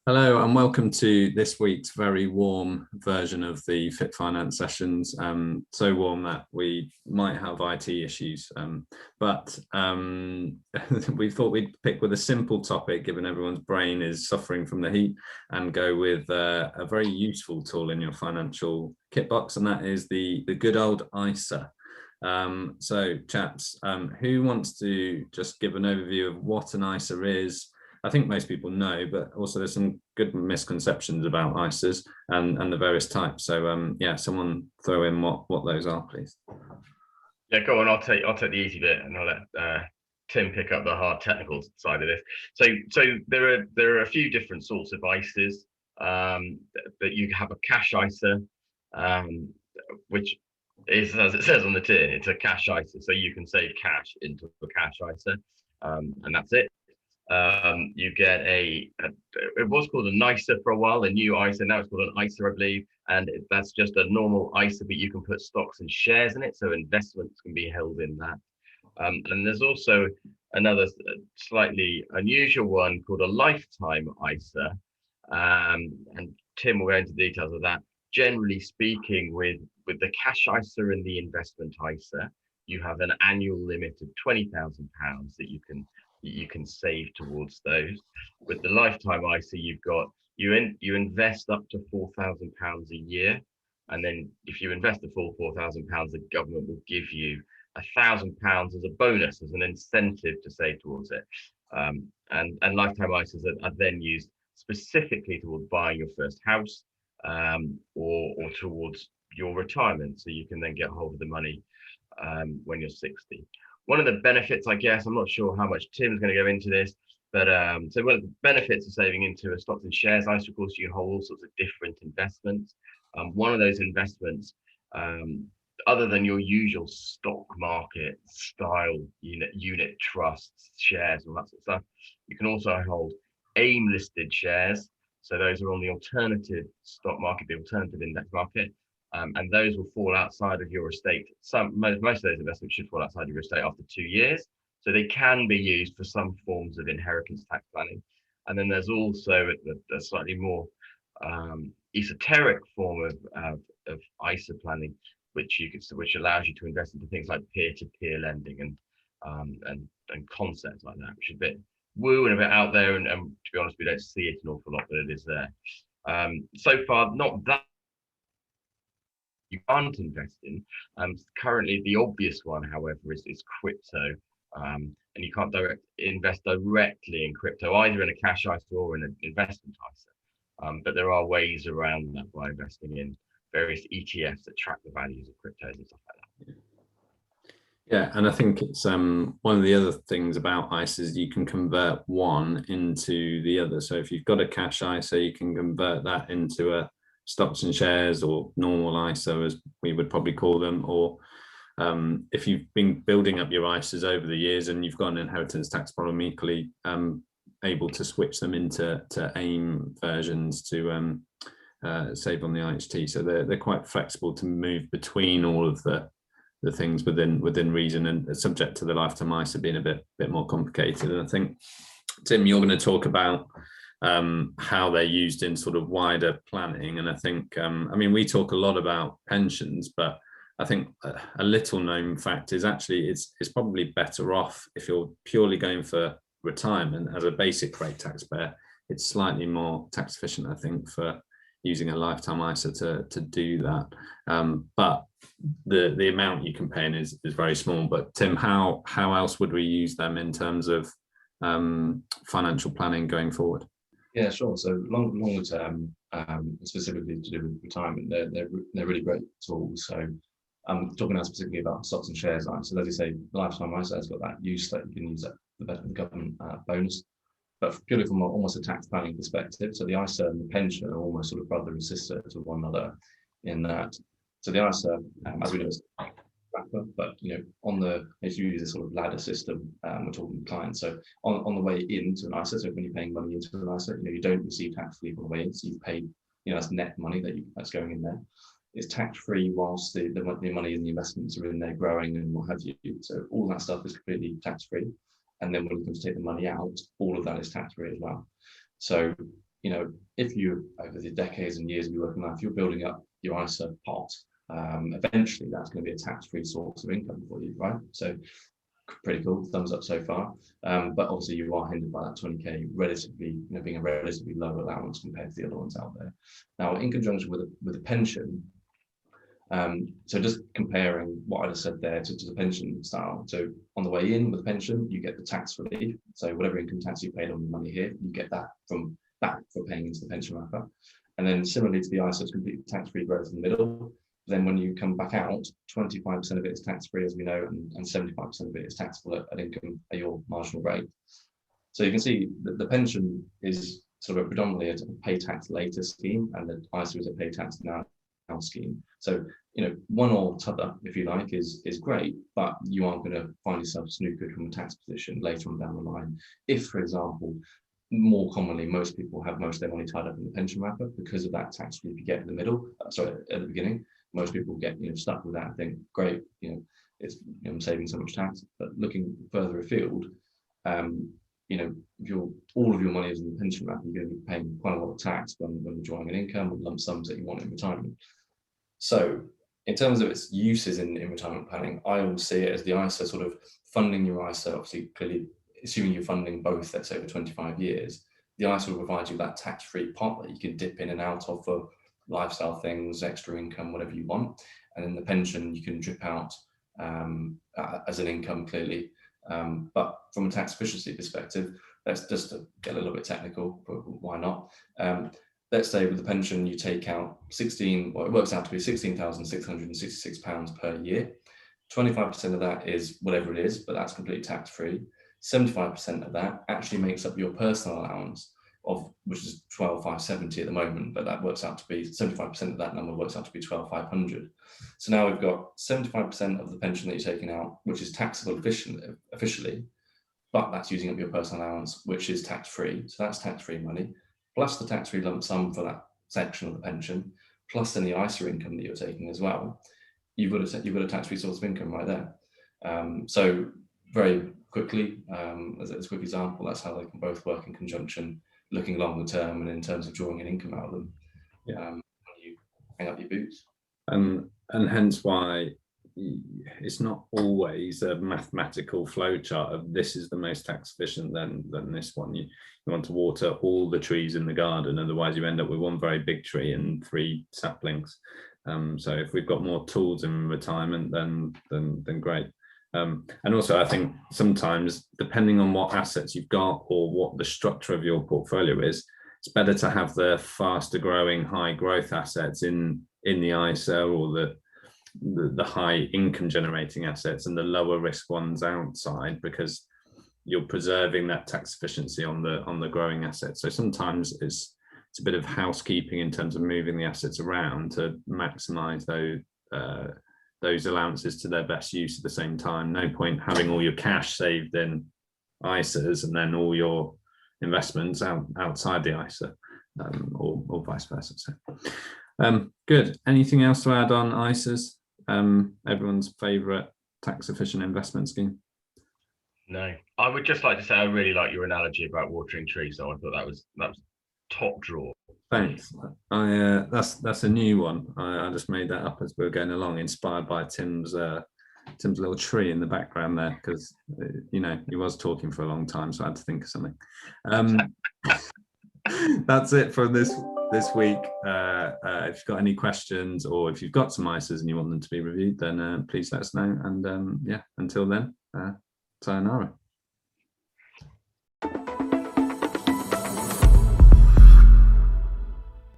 Hello and welcome to this week's very warm version of the Fit Finance sessions. So warm that we might have IT issues, but we thought we'd pick with a simple topic, given everyone's brain is suffering from the heat, and go with a very useful tool in your financial kit box, and that is the good old ISA. So chaps, who wants to just give an overview of what an ISA is? I think most people know, but also there's some good misconceptions about ISAs and the various types. So yeah, someone throw in what those are, please. Yeah, go on. I'll take the easy bit, and I'll let Tim pick up the hard technical side of this. So there are a few different sorts of ISAs. That you have a cash ISA, which is, as it says on the tin, it's a cash ISA. So you can save cash into a cash ISA, and that's it. You get it was called a NISA for a while, a new ISA, now it's called an ISA, I believe, and that's just a normal ISA, but you can put stocks and shares in it, so investments can be held in that. And there's also another slightly unusual one called a lifetime ISA, and Tim will go into details of that. Generally speaking, with the cash ISA and the investment ISA, you have an annual limit of £20,000 that you can save towards those. With the lifetime ISA, you invest up to £4,000 a year, and then if you invest the full £4,000, the government will give you £1,000 as a bonus, as an incentive to save towards it. And lifetime ISAs are then used specifically towards buying your first house, or towards your retirement, so you can then get hold of the money when you're 60. One of the benefits, I guess, I'm not sure how much Tim's going to go into this, but so one of the benefits of saving into a stocks and shares ISA, of course, you hold all sorts of different investments. One of those investments, other than your usual stock market style unit trusts, shares, and all that sort of stuff, you can also hold AIM listed shares. So those are on the alternative stock market, the alternative index market. And those will fall outside of your estate. Most of those investments should fall outside of your estate after 2 years. So they can be used for some forms of inheritance tax planning. And then there's also a slightly more esoteric form of ISA planning, which allows you to invest into things like peer-to-peer lending and concepts like that, which is a bit woo and a bit out there. And to be honest, we don't see it an awful lot, but it is there. So far, not that you can't invest in. Currently, the obvious one, however, is crypto, and you can't invest directly in crypto, either in a cash ISA or in an investment ISA. But there are ways around that by investing in various ETFs that track the values of cryptos and stuff like that. Yeah, and I think it's one of the other things about ISAs, you can convert one into the other. So if you've got a cash ISA, you can convert that into a stocks and shares, or normal ISA, as we would probably call them. Or if you've been building up your ISAs over the years and you've got an inheritance tax problem, equally able to switch them into AIM versions to save on the IHT. So they're quite flexible to move between all of the things within reason, and subject to the lifetime ISA being a bit more complicated. And I think, Tim, you're going to talk about how they're used in sort of wider planning. And I think, I mean, we talk a lot about pensions, but I think a little known fact is actually it's probably better off if you're purely going for retirement as a basic rate taxpayer. It's slightly more tax efficient, I think, for using a lifetime ISA to do that. But the amount you can pay in is very small. But Tim, how else would we use them in terms of financial planning going forward? Yeah, sure. So longer term, specifically to do with retirement, they're really great tools. So I'm talking now specifically about stocks and shares. So as you say, the lifetime ISA has got that use that you can use the government bonus, but purely from almost a tax planning perspective. So the ISA and the pension are almost sort of brother and sister to one another in that. So the ISA, as we know, is wrapper, but it's usually a sort of ladder system. We're talking clients. So on the way into an ISA, so when you're paying money into an ISA, you don't receive tax relief on the way in. So you've paid, that's net money that's going in there. It's tax free whilst the money and the investments are in there growing and what have you. So all that stuff is completely tax free. And then when you come to take the money out, all of that is tax free as well. So you know, if you, over the decades and years of your working life, you're building up your ISA pot, eventually that's going to be a tax-free source of income for you, right? So pretty cool, thumbs up so far. But obviously you are hindered by that 20k relatively, you know, being a relatively low allowance compared to the other ones out there. Now, in conjunction with a pension, so just comparing what I just said there to the pension style. So on the way in with pension, you get the tax relief. So whatever income tax you paid on the money here, you get that from back for paying into the pension wrapper. And then similarly to the ISA, it's completely tax-free growth in the middle. Then when you come back out, 25% of it is tax-free, as we know, and 75% of it is taxable at income at your marginal rate. So you can see that the pension is sort of predominantly a pay tax later scheme, and the ISA is a pay tax now scheme. So, you know, one or t'other, if you like, is great, but you are going to find yourself snookered from a tax position later on down the line. If, for example, more commonly, most people have most of their money tied up in the pension wrapper because of that tax relief you get in the middle, sorry, at the beginning. Most people get, you know, stuck with that and think, great, you know, it's, you know, I'm saving so much tax. But looking further afield, you know, if all of your money is in the pension wrapper, you're going to be paying quite a lot of tax when you're drawing an income with lump sums that you want in retirement. So in terms of its uses in retirement planning, I would see it as the ISA sort of funding your ISA, obviously clearly assuming you're funding both, let's say over 25 years, the ISA will provide you that tax-free pot that you can dip in and out of for lifestyle things, extra income, whatever you want. And then the pension you can drip out as an income clearly. But from a tax efficiency perspective, let's just get a little bit technical, but why not? Let's say with the pension you take out it works out to be £16,666 per year. 25% of that is whatever it is, but that's completely tax-free. 75% of that actually makes up your personal allowance, which is 12,570 at the moment, but that works out to be 75% of that number works out to be 12,500. So now we've got 75% of the pension that you're taking out, which is taxable officially, but that's using up your personal allowance, which is tax-free. So that's tax-free money, plus the tax-free lump sum for that section of the pension, plus any ISA income that you're taking as well. You've got a tax-free source of income right there. So very quickly, as a quick example, that's how they can both work in conjunction, looking longer term and in terms of drawing an income out of them. When you hang up your boots. And hence why it's not always a mathematical flowchart of this is the most tax efficient than this one. You want to water all the trees in the garden, otherwise you end up with one very big tree and 3 saplings. So if we've got more tools in retirement, then great. And also I think sometimes, depending on what assets you've got or what the structure of your portfolio is, it's better to have the faster growing high growth assets in the ISA, or the high income generating assets, and the lower risk ones outside, because you're preserving that tax efficiency on the growing assets. So sometimes it's a bit of housekeeping in terms of moving the assets around to maximize those allowances to their best use at the same time. No point having all your cash saved in ISAs and then all your investments outside the ISA, or vice versa. So, good. Anything else to add on ISAs? Everyone's favorite tax efficient investment scheme? No, I would just like to say I really like your analogy about watering trees. So I thought that was top drawer. Thanks. That's a new one. I just made that up as we were going along, inspired by Tim's little tree in the background there, because you know, he was talking for a long time, so I had to think of something. That's it for this week. If you've got any questions, or if you've got some ISAs and you want them to be reviewed, then please let us know. And yeah, until then, sayonara.